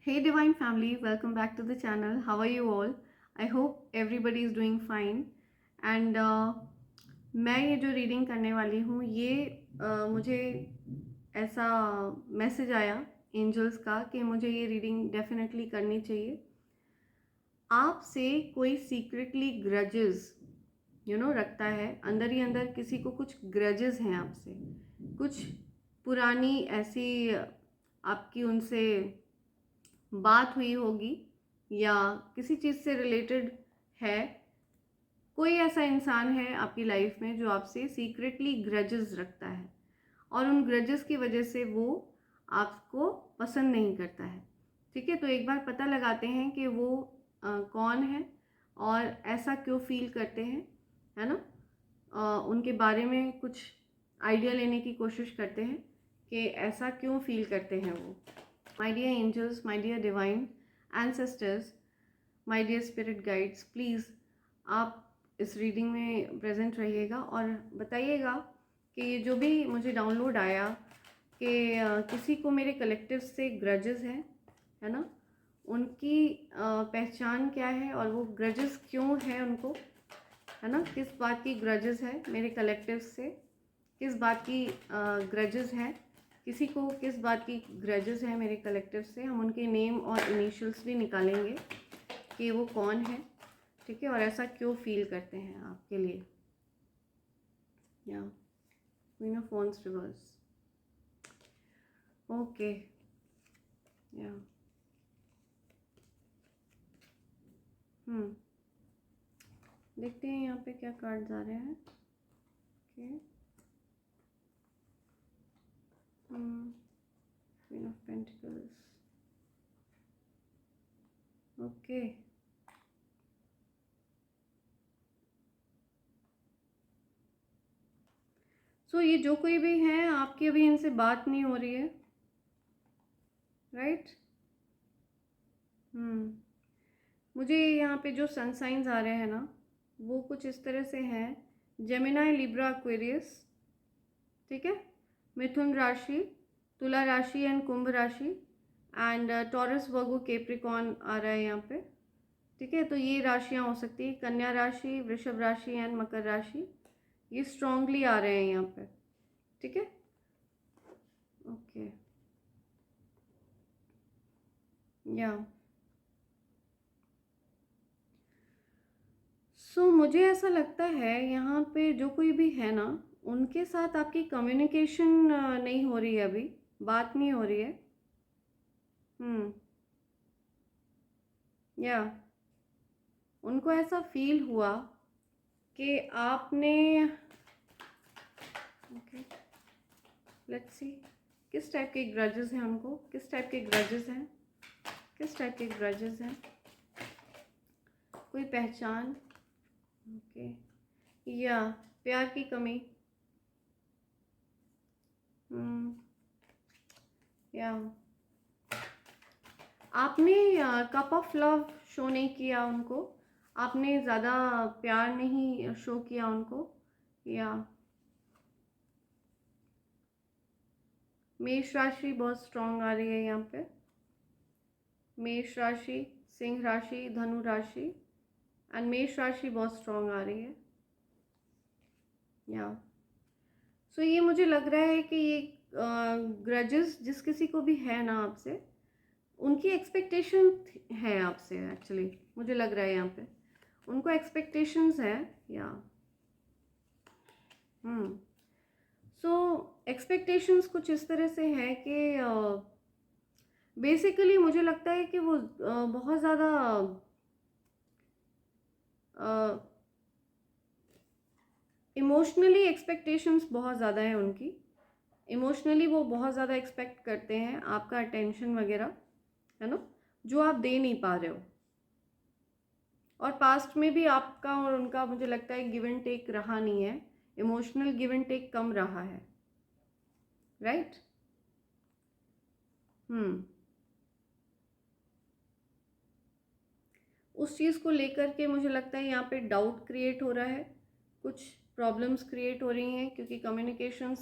Hey Divine Family, welcome back to the channel. How are you all? I hope everybody is doing fine. And मैं ये जो reading करने वाली हूँ ये मुझे ऐसा मैसेज आया एंजल्स का कि मुझे ये रीडिंग डेफिनेटली करनी चाहिए। आपसे कोई सीक्रेटली ग्रजेस रखता है, अंदर ही अंदर किसी को कुछ ग्रजेस हैं आपसे, कुछ पुरानी ऐसी आपकी उनसे बात हुई होगी या किसी चीज़ से रिलेटेड है। कोई ऐसा इंसान है आपकी लाइफ में जो आपसे सीक्रेटली ग्रजेस रखता है और उन ग्रजेस की वजह से वो आपको पसंद नहीं करता है। ठीक है, तो एक बार पता लगाते हैं कि वो कौन है और ऐसा क्यों फील करते हैं, है ना। उनके बारे में कुछ आइडिया लेने की कोशिश करते हैं कि ऐसा क्यों फील करते हैं वो। My dear angels, my dear divine ancestors, my dear spirit guides, please आप इस रीडिंग में प्रेजेंट रहिएगा और बताइएगा कि ये जो भी मुझे डाउनलोड आया कि किसी को मेरे कलेक्टिव से ग्रजेस हैं, है ना, उनकी पहचान क्या है और वो ग्रजेस क्यों है उनको, है ना, किस बात की ग्रजेस है मेरे कलेक्टिव से, किस बात की ग्रजेस है, किसी को किस बात की ग्रजेस है मेरे कलेक्टिव से। हम उनके नेम और इनिशियल्स भी निकालेंगे कि वो कौन है, ठीक है, और ऐसा क्यों फील करते हैं आपके लिए। या queen of wands reverse, okay, या देखते हैं यहाँ पे क्या कार्ड्स आ रहे हैं। Okay, queen of pentacles, okay, so ये जो कोई भी है आपकी अभी इनसे बात नहीं हो रही है, राइट। मुझे यहाँ पे जो सन साइंस आ रहे हैं ना वो कुछ इस तरह से हैं, जेमिनाई, लिब्रा, एक्वेरियस, ठीक है, मिथुन राशि, तुला राशि एंड कुंभ राशि एंड टॉरस, वर्गो, कैप्रिकॉर्न आ रहा है यहाँ पे, ठीक है। तो ये राशियाँ हो सकती है, कन्या राशि, वृषभ राशि एंड मकर राशि, ये स्ट्रांगली आ रहे हैं यहाँ पे, ठीक है, ओके, या मुझे ऐसा लगता है यहाँ पे जो कोई भी है ना उनके साथ आपकी कम्युनिकेशन नहीं हो रही है, अभी बात नहीं हो रही है। या उनको ऐसा फील हुआ कि आपने, ओके, लेट्स सी किस टाइप के ग्रजेस हैं उनको, किस टाइप के ग्रजेस हैं, किस टाइप के ग्रजेस हैं, कोई पहचान, ओके, या प्यार की कमी, या आपने कप ऑफ लव शो नहीं किया उनको, आपने ज़्यादा प्यार नहीं शो किया उनको, या मेष राशि बहुत स्ट्रांग आ रही है यहाँ पे, मेष राशि, सिंह राशि, धनु राशि एंड मेष राशि बहुत स्ट्रांग आ रही है। या सो ये मुझे लग रहा है कि ये ग्रजेस जिस किसी को भी है ना आपसे, उनकी एक्सपेक्टेशन है आपसे, एक्चुअली मुझे लग रहा है यहाँ पे उनको एक्सपेक्टेशंस है। या सो एक्सपेक्टेशंस कुछ इस तरह से है कि बेसिकली मुझे लगता है कि वो बहुत ज़्यादा इमोशनली एक्सपेक्टेशंस बहुत ज़्यादा है उनकी, इमोशनली वो बहुत ज़्यादा एक्सपेक्ट करते हैं आपका अटेंशन वगैरह, है ना, जो आप दे नहीं पा रहे हो। और पास्ट में भी आपका और उनका मुझे लगता है गिव एंड टेक रहा नहीं है, इमोशनल गिव एंड टेक कम रहा है, राइट। उस चीज़ को लेकर के मुझे लगता है यहाँ पे डाउट क्रिएट हो रहा है, कुछ प्रॉब्लम्स क्रिएट हो रही हैं क्योंकि कम्युनिकेशंस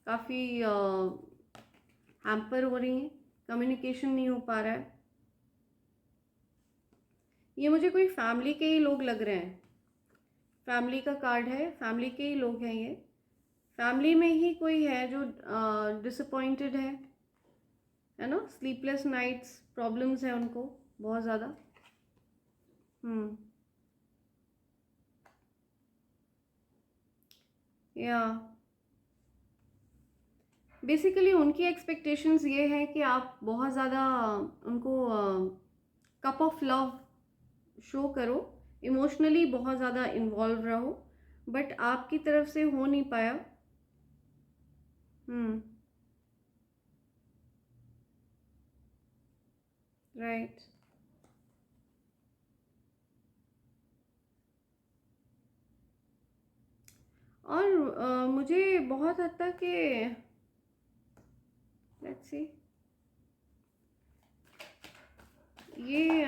काफ़ी हैम्पर हो रही हैं, कम्युनिकेशन नहीं हो पा रहा है, ये मुझे कोई फैमिली के ही लोग लग रहे हैं, फैमिली का कार्ड है, फैमिली के ही लोग हैं ये। फैमिली में ही कोई है जो डिसअपॉइंटेड है ना, स्लीपलेस नाइट्स, प्रॉब्लम्स है उनको बहुत ज़्यादा। या बेसिकली उनकी एक्सपेक्टेशंस ये है कि आप बहुत ज़्यादा उनको कप ऑफ लव शो करो, इमोशनली बहुत ज़्यादा इन्वॉल्व रहो, बट आपकी तरफ से हो नहीं पाया। राइट। और मुझे बहुत हद तक कि लेट्स सी, ये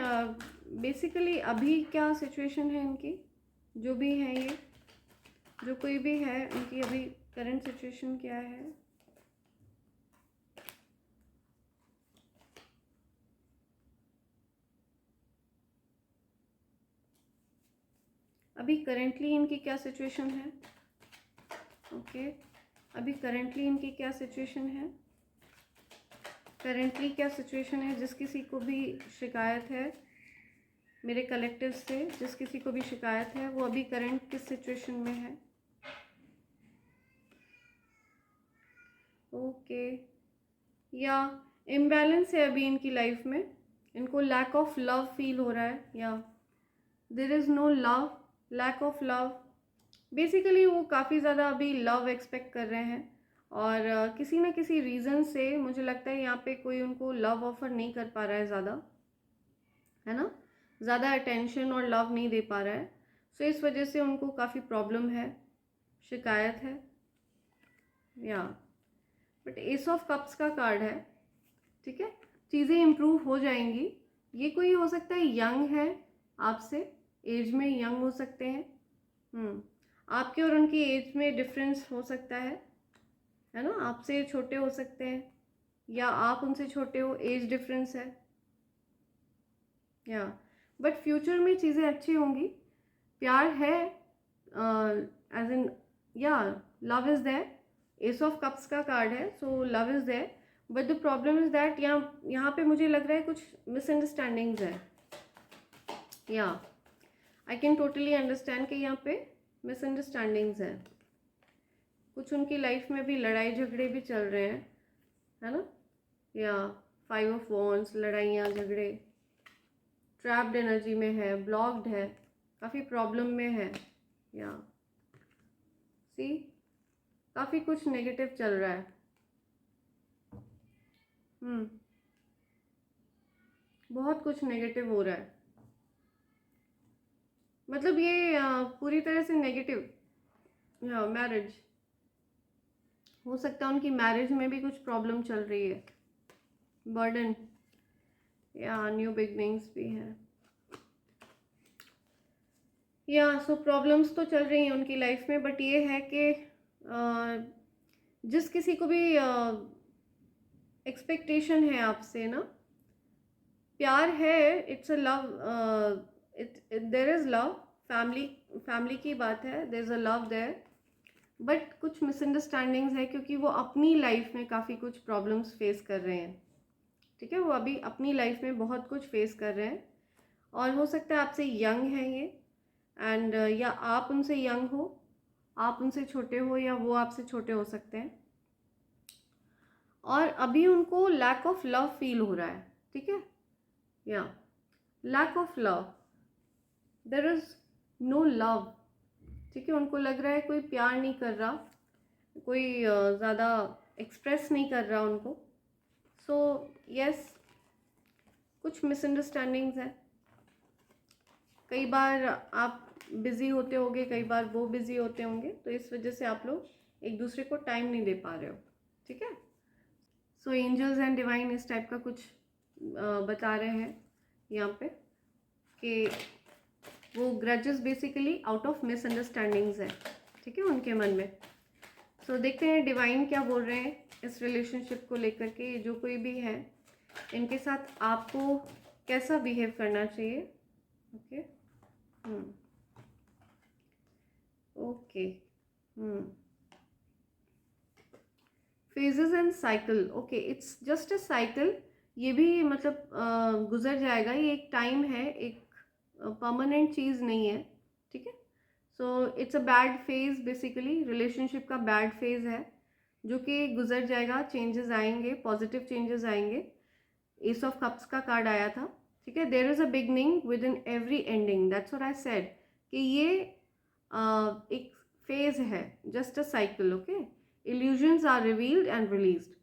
बेसिकली अभी क्या सिचुएशन है इनकी, जो भी है ये, जो कोई भी है उनकी अभी करंट सिचुएशन क्या है। अभी करेंटली इनकी क्या सिचुएशन है, ओके अभी करेंटली इनकी क्या सिचुएशन है, करेंटली क्या सिचुएशन है। जिस किसी को भी शिकायत है मेरे कलेक्टिव से, जिस किसी को भी शिकायत है, वो अभी करंट किस सिचुएशन में है। ओके या इम्बैलेंस है अभी इनकी लाइफ में, इनको लैक ऑफ लव फील हो रहा है, या there is no love, lack of love. Basically वो काफ़ी ज़्यादा अभी लव एक्सपेक्ट कर रहे हैं, और किसी न किसी रीज़न से मुझे लगता है यहाँ पे कोई उनको लव ऑफर नहीं कर पा रहा है ज़्यादा, है ना, ज़्यादा अटेंशन और लव नहीं दे पा रहा है। सो इस वजह से उनको काफ़ी प्रॉब्लम है, शिकायत है, या बट एस ऑफ कप्स का कार्ड है, ठीक है, चीज़ें इम्प्रूव हो जाएंगी। ये कोई हो सकता है यंग है आपसे, एज में यंग हो सकते हैं, आपके और उनकी एज में डिफरेंस हो सकता है ना, आपसे छोटे हो सकते हैं या आप उनसे छोटे हो, एज डिफरेंस है, या बट फ्यूचर में चीज़ें अच्छी होंगी, प्यार है, एज इन या love is there, ace of cups का कार्ड है, so love is there, but the problem is that यहाँ पे मुझे लग रहा है कुछ मिसअंडरस्टैंडिंग्स है, या आई कैन टोटली अंडरस्टैंड कि यहाँ पे मिसअंडरस्टैंडिंग्स है, कुछ उनकी लाइफ में भी लड़ाई झगड़े भी चल रहे हैं, है ना, या 5 ऑफ वॉन्ड्स, लड़ाइयाँ झगड़े, ट्रैप्ड एनर्जी में है, ब्लॉक्ड है, काफ़ी प्रॉब्लम में है, या सी काफ़ी कुछ नेगेटिव चल रहा है। बहुत कुछ नेगेटिव हो रहा है, मतलब ये पूरी तरह से नेगेटिव, या मैरिज हो सकता है, उनकी मैरिज में भी कुछ प्रॉब्लम चल रही है, बर्डन, या न्यू बिगनिंग्स भी है, या सो प्रॉब्लम्स तो चल रही हैं उनकी लाइफ में, बट ये है कि जिस किसी को भी एक्सपेक्टेशन है आपसे ना, प्यार है, it's a love, there is love, family की बात है, there is a love there, but कुछ मिसअंडरस्टैंडिंग्स है क्योंकि वो अपनी लाइफ में काफ़ी कुछ प्रॉब्लम्स फेस कर रहे हैं, ठीक है, वो अभी अपनी लाइफ में बहुत कुछ फेस कर रहे हैं, और हो सकता है आपसे यंग है ये, एंड या आप उनसे यंग हो, आप उनसे छोटे हो, या वो आपसे छोटे हो सकते हैं, और अभी उनको लैक ऑफ लव फील हो रहा है, ठीक है, या lack of love, there is no love, ठीक है, उनको लग रहा है कोई प्यार नहीं कर रहा, कोई ज़्यादा एक्सप्रेस नहीं कर रहा उनको, सो यस कुछ मिसअंडरस्टैंडिंग्स है, कई बार आप बिज़ी होते होंगे, कई बार वो बिज़ी होते होंगे, तो इस वजह से आप लोग एक दूसरे को टाइम नहीं दे पा रहे हो, ठीक है। सो एंजल्स एंड डिवाइन इस टाइप का कुछ बता रहे हैं यहाँ पे कि वो grudges basically out of misunderstandings है, ठीक है, उनके मन में। सो देखते हैं डिवाइन क्या बोल रहे हैं इस रिलेशनशिप को लेकर के, जो कोई भी है इनके साथ आपको कैसा बिहेव करना चाहिए, okay okay phases and cycle, okay it's just a cycle. ये भी मतलब गुजर जाएगा, ये एक टाइम है, एक परमानेंट चीज़ नहीं है, ठीक है। So it's a bad phase, basically relationship का बैड फेज है जो कि गुजर जाएगा, चेंजेस आएंगे, पॉजिटिव चेंजेस आएंगे। एस ऑफ कप्स का कार्ड आया था, ठीक है। There is a beginning within every ending, that's what I said कि ये एक फेज है, just a cycle, okay. Illusions are revealed and released,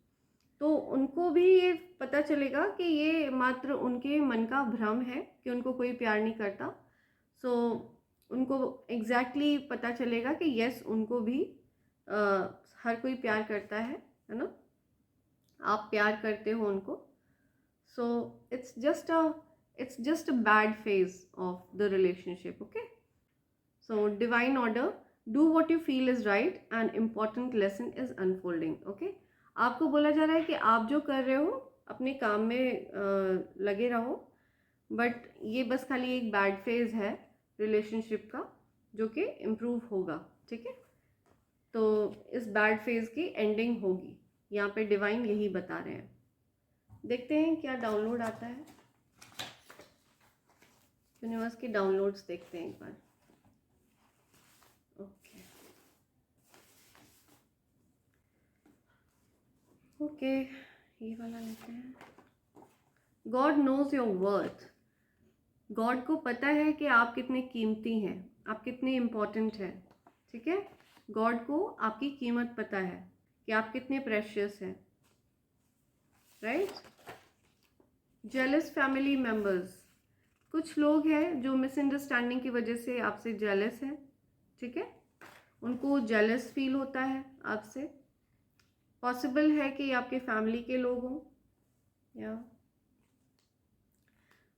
तो उनको भी ये पता चलेगा कि ये मात्र उनके मन का भ्रम है कि उनको कोई प्यार नहीं करता। सो उनको एग्जैक्टली पता चलेगा कि यस, उनको भी हर कोई प्यार करता है ना, आप प्यार करते हो उनको। सो it's just a bad phase of the relationship, okay? So divine order, do what you feel is right, and important lesson is unfolding, okay? आपको बोला जा रहा है कि आप जो कर रहे हो अपने काम में लगे रहो, बट ये बस खाली एक बैड फेज है रिलेशनशिप का जो कि इम्प्रूव होगा, ठीक है। तो इस बैड फेज की एंडिंग होगी, यहाँ पे डिवाइन यही बता रहे हैं। देखते हैं क्या डाउनलोड आता है, यूनिवर्स की डाउनलोड्स देखते हैं एक बार। ओके ओके, ये वाला लेते हैं। God knows your worth, God को पता है कि आप कितने कीमती हैं, आप कितने इम्पोर्टेंट हैं, ठीक है। गॉड को आपकी कीमत पता है कि आप कितने प्रेशियस हैं, राइट। जेलस फैमिली मेम्बर्स, कुछ लोग हैं जो मिसअंडरस्टैंडिंग की वजह से आपसे जेलस हैं, ठीक है। उनको जेलस फील होता है आपसे, पॉसिबल है कि आपके फैमिली के लोग हों, या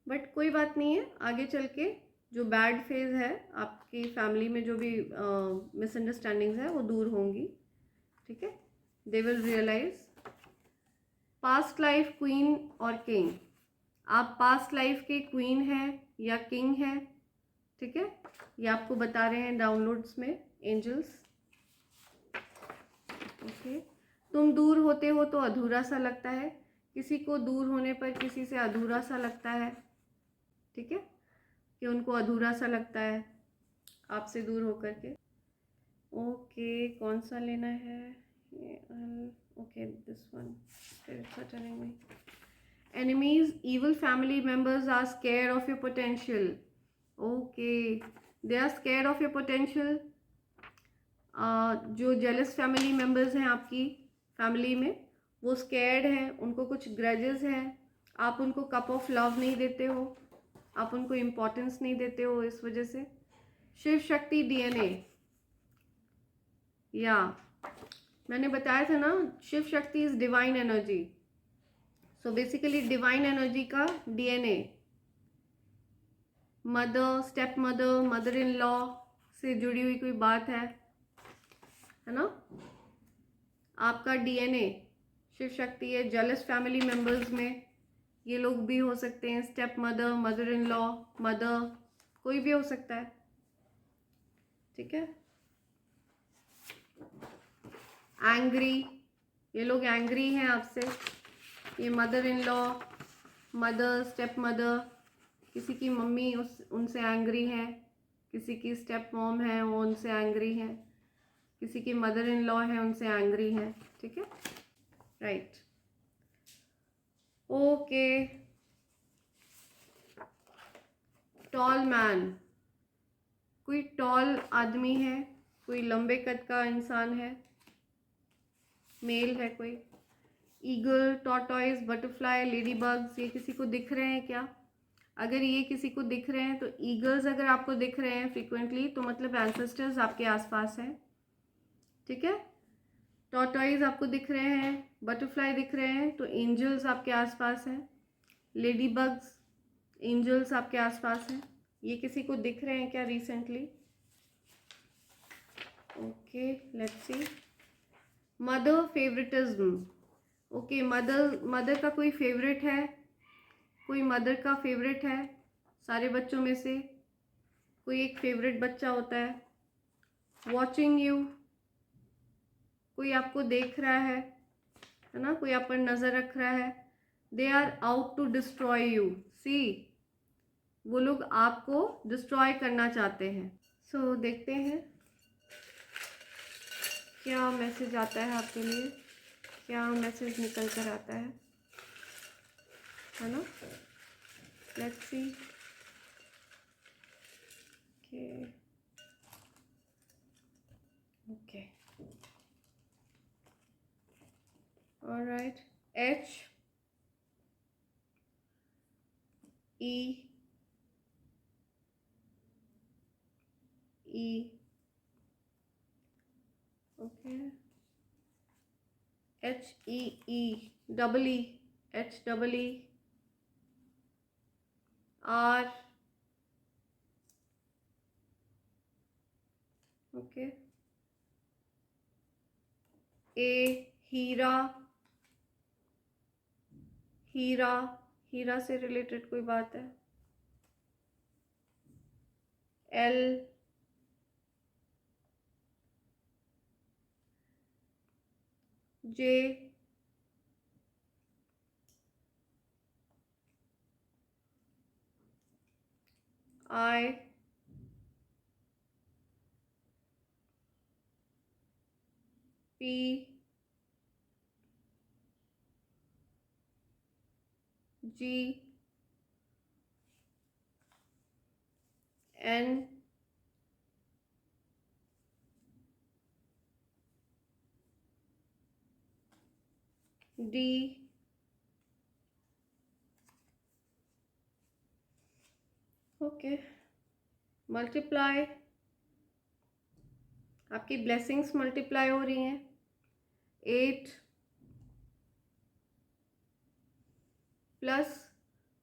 बट कोई बात नहीं है, आगे चल के जो बैड फेज है आपकी फैमिली में, जो भी मिसअंडरस्टैंडिंग्स है वो दूर होंगी, ठीक है। They will realise. Past life queen और किंग, आप पास्ट लाइफ के क्वीन हैं या किंग हैं, ठीक है। ये आपको बता रहे हैं डाउनलोड्स में एंजल्स, ओके। तुम दूर होते हो तो अधूरा सा लगता है, किसी को दूर होने पर किसी से अधूरा सा लगता है, ठीक है, कि उनको अधूरा सा लगता है आपसे दूर होकर के। ओके कौन सा लेना है, okay this one, telling me enemies, evil family members are scared of your potential, okay, they are scared of your potential। जो जेलस फैमिली मेम्बर्स हैं आपकी फैमिली में, वो स्कैर्ड हैं, उनको कुछ ग्रजेस हैं, आप उनको कप ऑफ लव नहीं देते हो, आप उनको इम्पोर्टेंस नहीं देते हो इस वजह से। शिव शक्ति डीएनए, या मैंने बताया था ना, Shiv Shakti is divine energy. So basically divine energy का DNA, mother, step mother, mother in law से जुड़ी हुई कोई बात है ना। आपका डीएनए शिव शक्ति है। जेलस फैमिली मेंबर्स में ये लोग भी हो सकते हैं, step mother, mother in law, mother, कोई भी हो सकता है, ठीक है। एंग्री, ये लोग एंग्री हैं आपसे, ये mother in law, mother, step mother, किसी की मम्मी उनसे एंग्री है, किसी की स्टेप मॉम है वो उनसे एंग्री है, किसी की मदर इन लॉ है उनसे एंग्री है, ठीक है, राइट। ओके, टॉल मैन, कोई टॉल आदमी है, कोई लंबे कद का इंसान है, मेल है कोई। Eagle, tortoise, butterfly, lady bugs, ये किसी को दिख रहे हैं क्या? अगर ये किसी को दिख रहे हैं तो ईगल्स अगर आपको दिख रहे हैं फ्रीक्वेंटली तो मतलब एंसेस्टर्स आपके आसपास हैं, ठीक है। टॉर्टॉइज आपको दिख रहे हैं, बटरफ्लाई दिख रहे हैं तो एंजल्स आपके आसपास हैं। लेडी बग्स, एंजल्स आपके आसपास हैं। ये किसी को दिख रहे हैं क्या recently? Okay let's see. Mother favouritism, okay, mother का कोई फेवरेट है, कोई मदर का फेवरेट है, सारे बच्चों में से कोई एक फेवरेट बच्चा होता है, वॉचिंग यू, कोई आपको देख रहा है ना, कोई आप पर नज़र रख रहा है। They are out to destroy you, see, वो लोग आपको डिस्ट्रॉय करना चाहते हैं। सो देखते हैं क्या मैसेज आता है आपके लिए, क्या मैसेज निकल कर आता है ना। Let's see. Okay, alright. H E E, okay, H E E double E, H double E R, okay, A हीरा, हीरा, हीरा से रिलेटेड कोई बात है। L J I P G N D, okay, multiply, आपकी ब्लेसिंग्स मल्टीप्लाई हो रही हैं। 8 plus,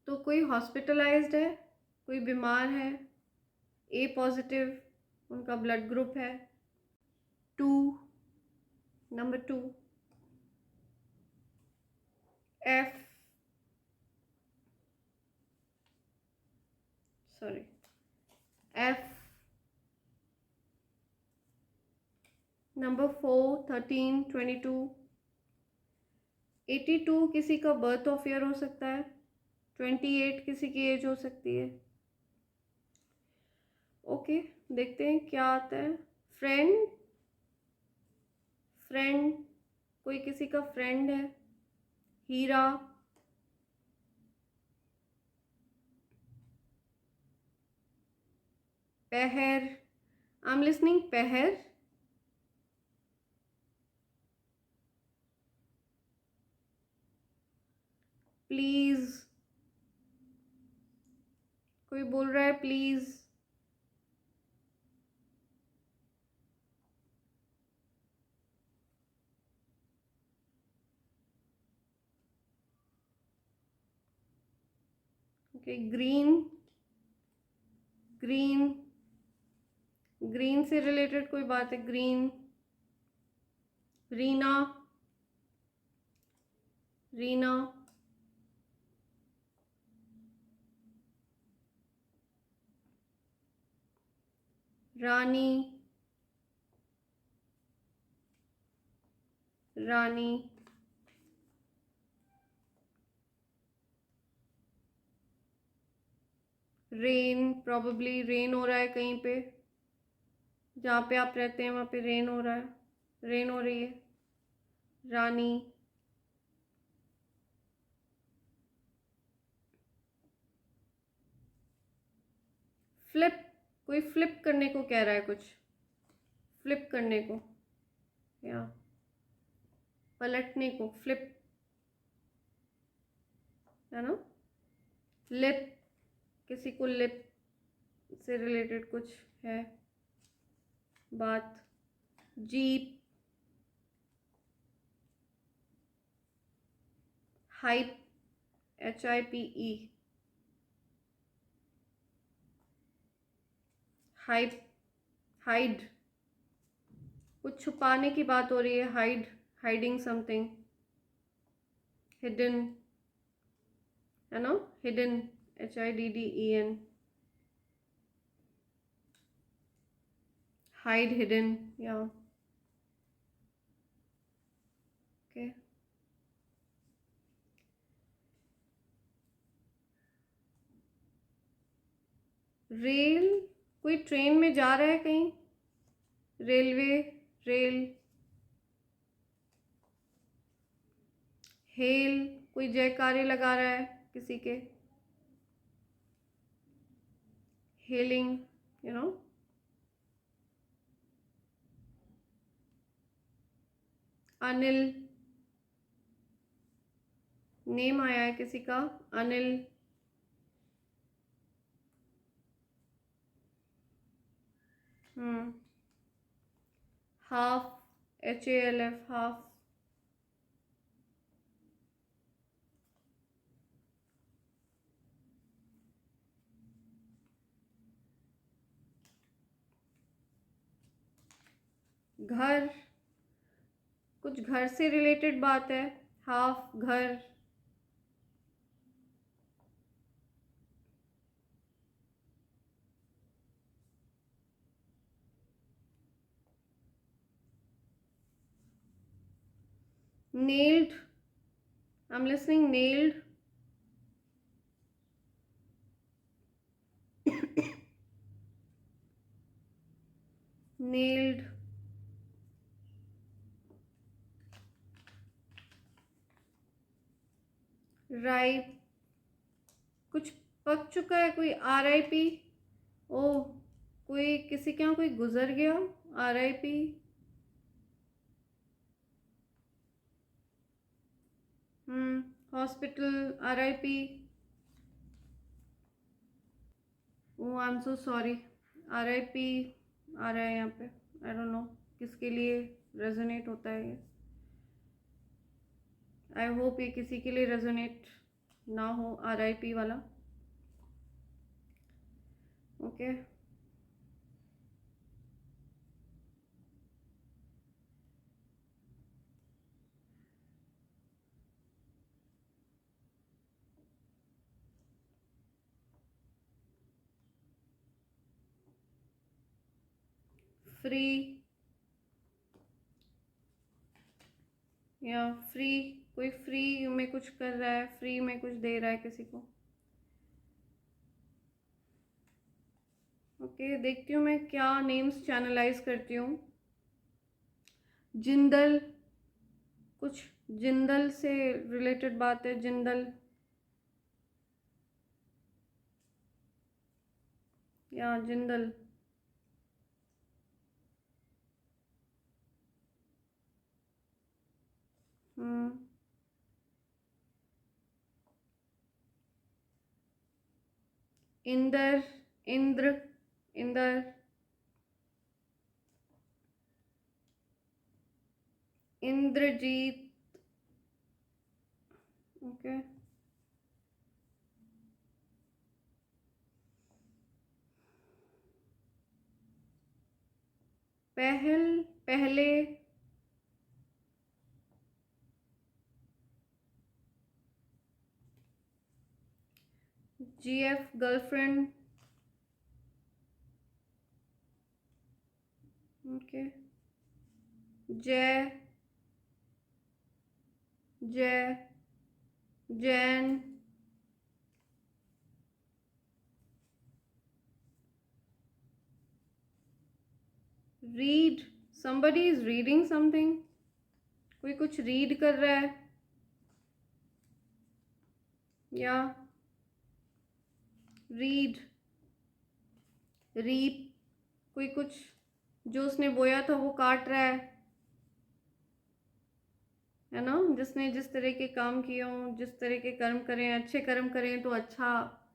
तो कोई हॉस्पिटलाइज्ड है, कोई बीमार है, A पॉजिटिव उनका ब्लड ग्रुप है। 2, number 2, F, sorry, F, number 4, 13, 22, 82 किसी का बर्थ ऑफ ईयर हो सकता है, 28 किसी की एज हो सकती है। ओके, देखते हैं क्या आता है। फ्रेंड, फ्रेंड, कोई किसी का फ्रेंड है। हीरा, पहर, आई एम लिसनिंग, पहर, प्लीज, कोई बोल रहा है please. Okay, green, green, green से रिलेटेड कोई बात है। ग्रीन, रीना, रीना, रानी, रानी, रेन, प्रॉबेबली रेन हो रहा है कहीं पे, जहाँ पे आप रहते हैं वहाँ पे रेन हो रहा है, रेन हो रही है। रानी, फ्लिप, कोई फ्लिप करने को कह रहा है, कुछ फ्लिप करने को या पलटने को, फ्लिप, है ना। लिप, किसी को लिप से रिलेटेड कुछ है बात। Jeep, hype, HIPE, hype, hide, कुछ छुपाने की बात हो रही है। हाइड, हाइडिंग समथिंग, हिडन, है ना, hidden, HIDDEN. Hide, hidden. Yeah. Okay. Rail, कोई ट्रेन में जा रहा है कहीं. Railway, rail. हेल, कोई जयकारे लगा रहा है किसी के. Healing, you know. Anil, name आया है किसी का. अनिल. Half, HALF, half. घर, कुछ घर से रिलेटेड बात है. हाफ, घर. nailed, I'm listening. Nailed. nailed. ripe, कुछ पक चुका है. कोई RIP. ओह, कोई किसी के यहाँ कोई गुजर गया. RIP. Hospital. RIP. Oh, I am so sorry. RIP आ रहा है यहाँ पे. आई डोंट नो किसके लिए रेजोनेट होता है ये. आई होप ये किसी के लिए रेजोनेट ना हो. RIP वाला. ओके. फ्री, या फ्री, कोई फ्री में कुछ कर रहा है. फ्री में कुछ दे रहा है किसी को. ओके, देखती हूँ मैं क्या नेम्स चैनलाइज करती हूँ. जिंदल, कुछ जिंदल से रिलेटेड बात है. जिंदल, या जिंदल. इंदर, इंद्र, इंदर. इंद्रजीत. ओके. पहल, पहले. GF, girlfriend. ओके. जय, जय, Jain. Read, somebody is reading something. कोई कुछ रीड कर रहा है. या रीड. रीप, कोई कुछ जो उसने बोया था वो काट रहा है ना. जिसने जिस तरह के काम किए हों, जिस तरह के कर्म करें, अच्छे कर्म करें तो अच्छा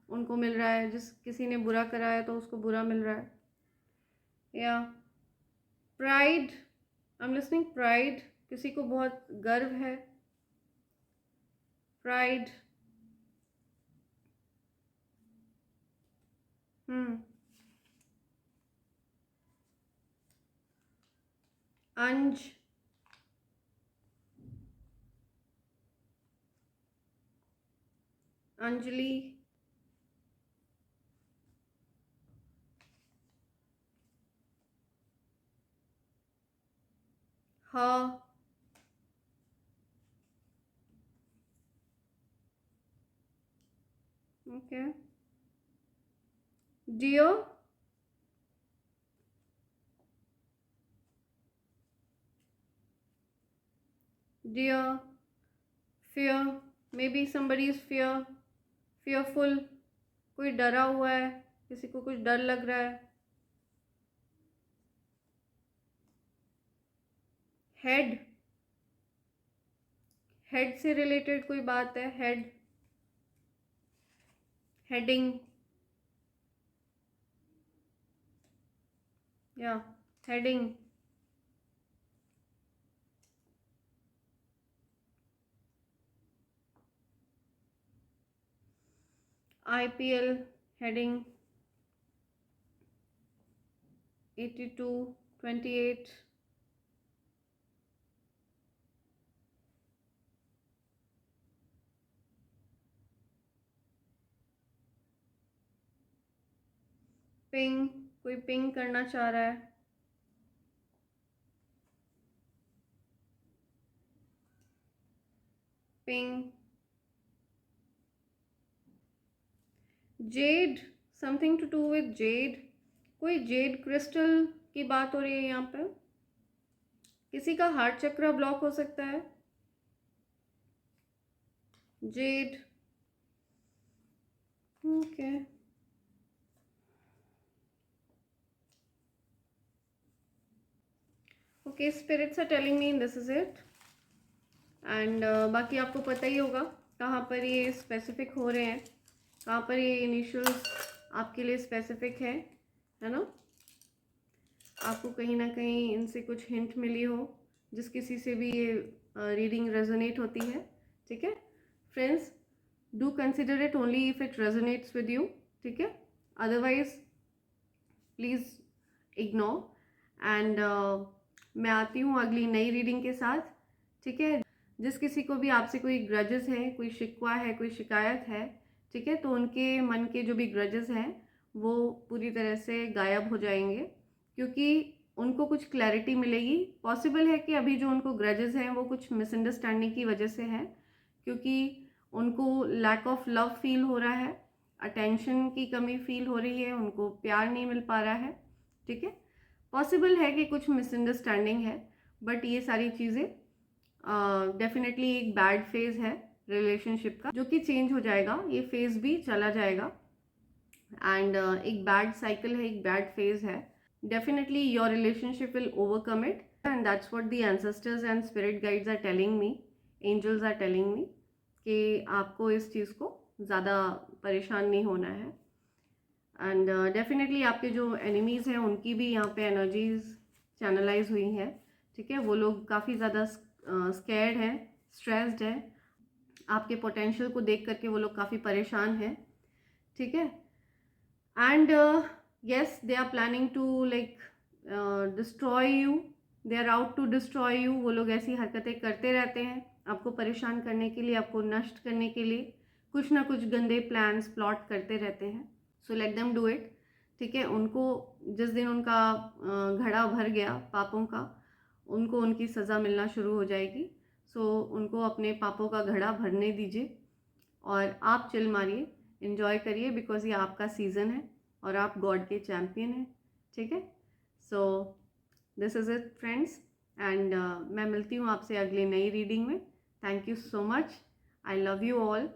उनको मिल रहा है. जिस किसी ने बुरा करा है तो उसको बुरा मिल रहा है. या pride, I am listening. Pride, किसी को बहुत गर्व है. प्राइड. अंज, अंजलि. ह, okay, dear, dear, fear, maybe somebody is fearful, कोई डरा हुआ है, किसी को कुछ डर लग रहा है. हेड, हेड से रिलेटेड कोई बात है. हेड, हेडिंग, या हेडिंग. IPL heading 82-28. पिंग, कोई पिंग करना चाह रहा है. Ping, jade, something to do with jade, कोई जेड क्रिस्टल की बात हो रही है यहाँ पे. किसी का हार्ट चक्र ब्लॉक हो सकता है. Jade, okay. Okay, spirits are telling me this is it. And बाकी आपको पता ही होगा कहाँ पर ये स्पेसिफिक हो रहे हैं, कहाँ पर ये इनिशियल्स आपके लिए स्पेसिफिक है ना. आपको कहीं ना कहीं इनसे कुछ हिंट मिली हो, जिस किसी से भी ये रीडिंग रेजोनेट होती है. ठीक है friends, do consider it only if it resonates with you. ठीक है, अदरवाइज प्लीज़ इग्नोर. एंड मैं आती हूँ अगली नई रीडिंग के साथ. ठीक है, जिस किसी को भी आपसे कोई ग्रजेस है, कोई शिकवा है, कोई शिकायत है, ठीक है, तो उनके मन के जो भी ग्रजेस हैं वो पूरी तरह से गायब हो जाएंगे, क्योंकि उनको कुछ क्लैरिटी मिलेगी. पॉसिबल है कि अभी जो उनको ग्रजेस हैं वो कुछ मिसअंडरस्टैंडिंग की वजह से है, क्योंकि उनको लैक ऑफ लव फील हो रहा है, अटेंशन की कमी फील हो रही है, उनको प्यार नहीं मिल पा रहा है. ठीक है, पॉसिबल है कि कुछ मिसअंडरस्टैंडिंग है, बट ये सारी चीज़ें डेफिनेटली एक बैड फेज़ है रिलेशनशिप का, जो कि चेंज हो जाएगा. ये फेज़ भी चला जाएगा. एंड एक बैड साइकिल है, एक बैड फेज़ है. Definitely your relationship will overcome it, and that's what the ancestors and spirit guides are telling me, angels are telling me, कि आपको इस चीज़ को ज़्यादा परेशान नहीं होना है. एंड डेफिनेटली आपके जो एनिमीज़ हैं उनकी भी यहाँ पे एनर्जीज चैनलाइज हुई हैं. ठीक है, वो लोग काफ़ी ज़्यादा स्कैर्ड हैं, स्ट्रेस्ड हैं. आपके पोटेंशियल को देख करके वो लोग काफ़ी परेशान हैं. ठीक है, and yes, they are planning to like destroy you, they are out to destroy you. वो लोग ऐसी हरकतें करते रहते हैं आपको परेशान करने के लिए, आपको नष्ट करने के लिए कुछ ना कुछ गंदे प्लान्स प्लॉट करते रहते हैं. So let them do it. ठीक है, उनको जिस दिन उनका घड़ा भर गया पापों का, उनको उनकी सज़ा मिलना शुरू हो जाएगी. सो उनको अपने पापों का घड़ा भरने दीजिए और आप चिल मारिए, इन्जॉय करिए, बिकॉज ये आपका सीज़न है और आप गॉड के चैम्पियन हैं. ठीक है, so this is it friends, and मैं मिलती हूँ आपसे अगली नई रीडिंग में. Thank you so much. I love you all.